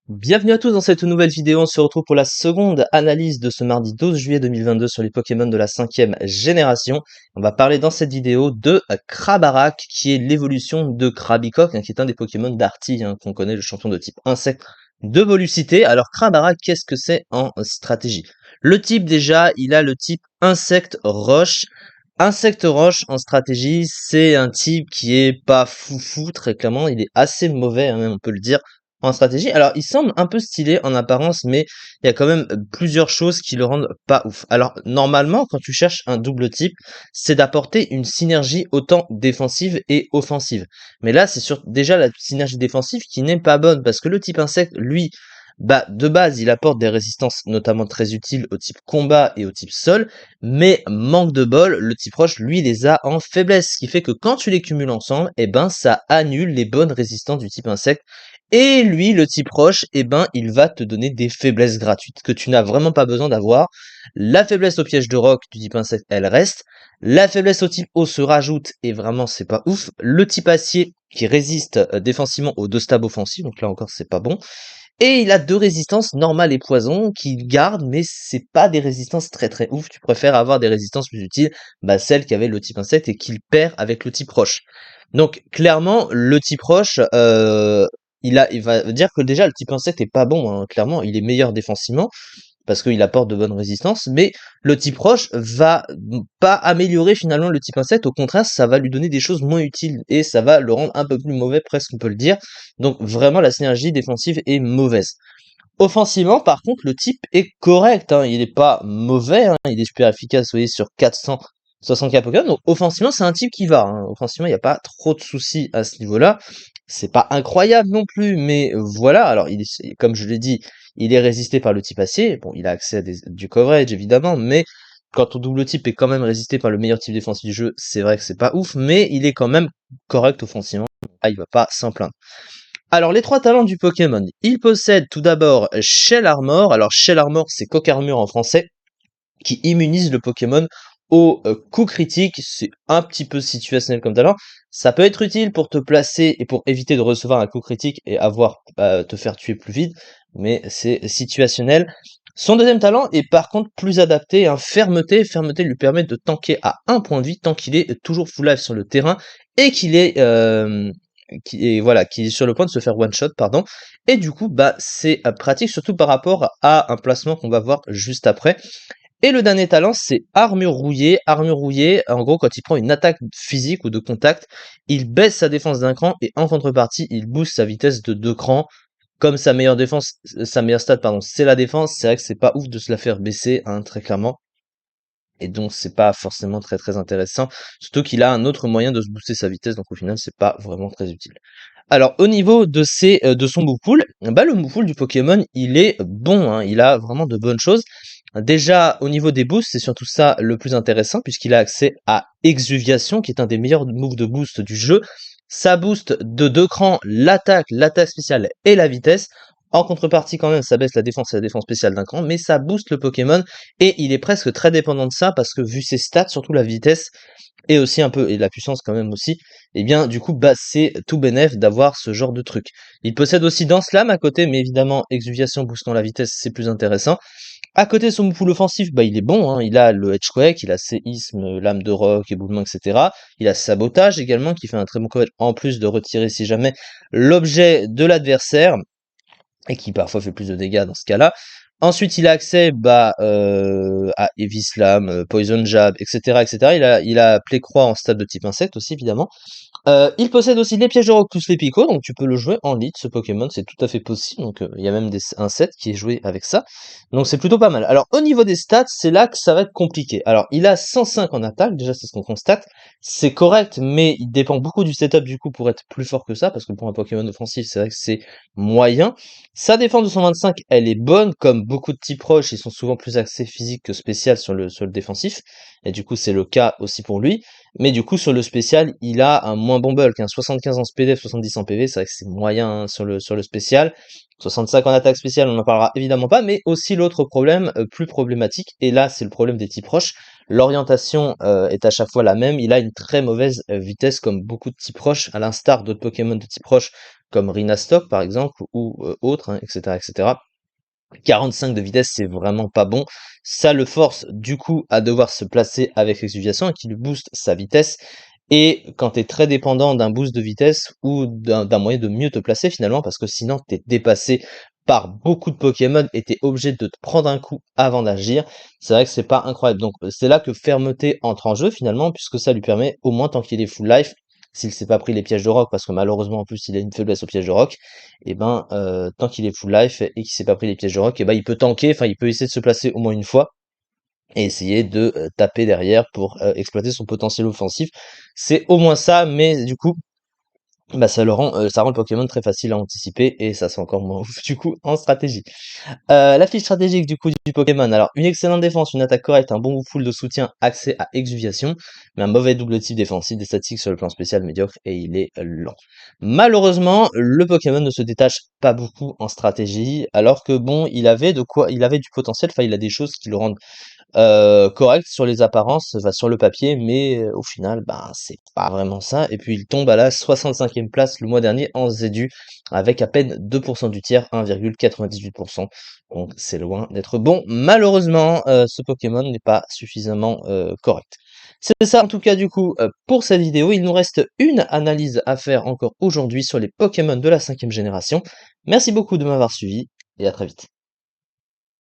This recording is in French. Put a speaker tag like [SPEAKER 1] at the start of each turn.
[SPEAKER 1] Bienvenue à tous dans cette nouvelle vidéo, on se retrouve pour la seconde analyse de ce mardi 12 juillet 2022 sur les Pokémon de la 5e génération. On va parler dans cette vidéo de Krabarak, qui est l'évolution de Krabikok, qui est un des Pokémon d'Arty, qu'on connaît, le champion de type insecte de Volucité. Alors Krabarak, qu'est-ce que c'est en stratégie? Le type déjà, il a le type insecte roche. Insecte roche en stratégie, c'est un type qui est pas foufou, très clairement, il est assez mauvais, même on peut le dire, en stratégie. Alors, il semble un peu stylé en apparence, mais il y a quand même plusieurs choses qui le rendent pas ouf. Alors, normalement, quand tu cherches un double type, c'est d'apporter une synergie autant défensive et offensive. Mais là, c'est déjà la synergie défensive qui n'est pas bonne, parce que le type insecte, lui, bah, de base, il apporte des résistances notamment très utiles au type combat et au type sol, mais manque de bol, le type roche, lui, les a en faiblesse, ce qui fait que quand tu les cumules ensemble, eh ben, ça annule les bonnes résistances du type insecte. Et lui, le type roche, eh ben, il va te donner des faiblesses gratuites que tu n'as vraiment pas besoin d'avoir. La faiblesse au piège de roc du type insecte, elle reste. La faiblesse au type eau se rajoute et vraiment, c'est pas ouf. Le type acier qui résiste défensivement aux deux stabs offensifs, donc là encore, c'est pas bon. Et il a deux résistances normales et poison qu'il garde, mais c'est pas des résistances très très ouf. Tu préfères avoir des résistances plus utiles, bah celles qu'avait le type insecte et qu'il perd avec le type roche. Donc clairement, le type roche, il va dire que déjà le type insecte est pas bon, clairement, il est meilleur défensivement parce qu'il apporte de bonnes résistances, mais le type roche va pas améliorer finalement le type insecte, au contraire, ça va lui donner des choses moins utiles et ça va le rendre un peu plus mauvais, presque on peut le dire. Donc vraiment la synergie défensive est mauvaise. Offensivement, par contre, le type est correct, il est pas mauvais, il est super efficace, vous voyez, sur 464 Pokémon, donc offensivement, c'est un type qui va, offensivement, il n'y a pas trop de soucis à ce niveau-là, c'est pas incroyable non plus, mais voilà, alors comme je l'ai dit, il est résisté par le type acier, bon, il a accès à du coverage, évidemment, mais quand ton double type est quand même résisté par le meilleur type défensif du jeu, c'est vrai que c'est pas ouf, mais il est quand même correct offensivement, là, il va pas s'en plaindre. Alors, les trois talents du Pokémon. Il possède tout d'abord Shell Armor. Alors, Shell Armor, c'est Coque Armure en français, qui immunise le Pokémon au coup critique. C'est un petit peu situationnel comme talent. Ça peut être utile pour te placer et pour éviter de recevoir un coup critique et te faire tuer plus vite, mais c'est situationnel. Son deuxième talent est par contre plus adapté, Fermeté. Fermeté lui permet de tanker à un point de vie tant qu'il est toujours full life sur le terrain et qui est sur le point de se faire one shot, pardon. Et du coup, bah, c'est pratique surtout par rapport à un placement qu'on va voir juste après. Et le dernier talent, c'est Armure Rouillée. Armure Rouillée, en gros, quand il prend une attaque physique ou de contact, il baisse sa défense d'un cran et en contrepartie, il booste sa vitesse de 2 crans. Comme sa meilleure stat, pardon, c'est la défense, c'est vrai que c'est pas ouf de se la faire baisser, très clairement. Et donc c'est pas forcément très très intéressant, surtout qu'il a un autre moyen de se booster sa vitesse, donc au final c'est pas vraiment très utile. Alors au niveau de son move pool, bah le move pool du Pokémon il est bon, il a vraiment de bonnes choses. Déjà au niveau des boosts, c'est surtout ça le plus intéressant puisqu'il a accès à Exuviation qui est un des meilleurs moves de boost du jeu. Ça booste de 2 crans l'attaque spéciale et la vitesse. En contrepartie quand même ça baisse la défense et la défense spéciale d'un cran, mais ça booste le Pokémon et il est presque très dépendant de ça parce que vu ses stats, surtout la vitesse et aussi un peu et la puissance quand même aussi, et bien du coup bah c'est tout bénef d'avoir ce genre de truc. Il possède aussi Danse Lame à côté, mais évidemment Exuviation boostant la vitesse c'est plus intéressant. À côté de son pool offensif, bah il est bon, il a le Edgequake, il a Séisme, Lame de Roc, Éboulement, etc. Il a Sabotage également qui fait un très bon coverage en plus de retirer si jamais l'objet de l'adversaire et qui parfois fait plus de dégâts dans ce cas-là. Ensuite, il a accès à Heavy Slam, Poison Jab, etc., etc. Il a Plécroix en stade de type insecte aussi, évidemment. Il possède aussi les pièges de roc plus les picots, donc tu peux le jouer en lead, ce Pokémon, c'est tout à fait possible. Donc il y a même un set qui est joué avec ça. Donc c'est plutôt pas mal. Alors au niveau des stats, c'est là que ça va être compliqué. Alors il a 105 en attaque, déjà c'est ce qu'on constate. C'est correct, mais il dépend beaucoup du setup du coup pour être plus fort que ça, parce que pour un Pokémon offensif, c'est vrai que c'est moyen. Sa défense de 125, elle est bonne, comme beaucoup de types roches, ils sont souvent plus axés physique que spécial sur le défensif. Et du coup c'est le cas aussi pour lui. Mais du coup, sur le spécial, il a un moins bon bulk, 75 en SPDF, 70 en PV, c'est vrai que c'est moyen sur le spécial. 65 en attaque spéciale, on n'en parlera évidemment pas, mais aussi l'autre problème, plus problématique, et là c'est le problème des types roches, l'orientation est à chaque fois la même, il a une très mauvaise vitesse comme beaucoup de types roches, à l'instar d'autres Pokémon de type roche, comme Rhinastock par exemple, ou autres, hein, etc., etc. 45 de vitesse, c'est vraiment pas bon. Ça le force du coup à devoir se placer avec l'exfiltration et qui lui booste sa vitesse. Et quand tu es très dépendant d'un boost de vitesse ou d'un moyen de mieux te placer finalement, parce que sinon tu es dépassé par beaucoup de Pokémon et tu es obligé de te prendre un coup avant d'agir, c'est vrai que c'est pas incroyable. Donc c'est là que Fermeté entre en jeu finalement, puisque ça lui permet, au moins tant qu'il est full life, s'il s'est pas pris les pièges de rock, parce que malheureusement en plus il a une faiblesse aux pièges de rock, et ben tant qu'il est full life et qu'il s'est pas pris les pièges de rock, et ben il peut tanker, enfin il peut essayer de se placer au moins une fois et essayer de taper derrière pour exploiter son potentiel offensif. C'est au moins ça, mais du coup bah ça rend le Pokémon très facile à anticiper et ça c'est encore moins ouf du coup en stratégie. La fiche stratégique du coup du Pokémon, alors une excellente défense, une attaque correcte, un bon full de soutien, accès à exuviation, mais un mauvais double type défensif, des statistiques sur le plan spécial médiocre et il est lent. Malheureusement, le Pokémon ne se détache pas beaucoup en stratégie, alors que bon, il avait du potentiel, enfin il a des choses qui le rendent correct sur les apparences, enfin sur le papier, mais au final, ben, c'est pas vraiment ça. Et puis il tombe à la 65e place le mois dernier en ZEDU, avec à peine 2% du tiers, 1,98%. Donc c'est loin d'être bon. Malheureusement, ce Pokémon n'est pas suffisamment correct. C'est ça en tout cas du coup pour cette vidéo. Il nous reste une analyse à faire encore aujourd'hui sur les Pokémon de la 5e génération. Merci beaucoup de m'avoir suivi et à très vite.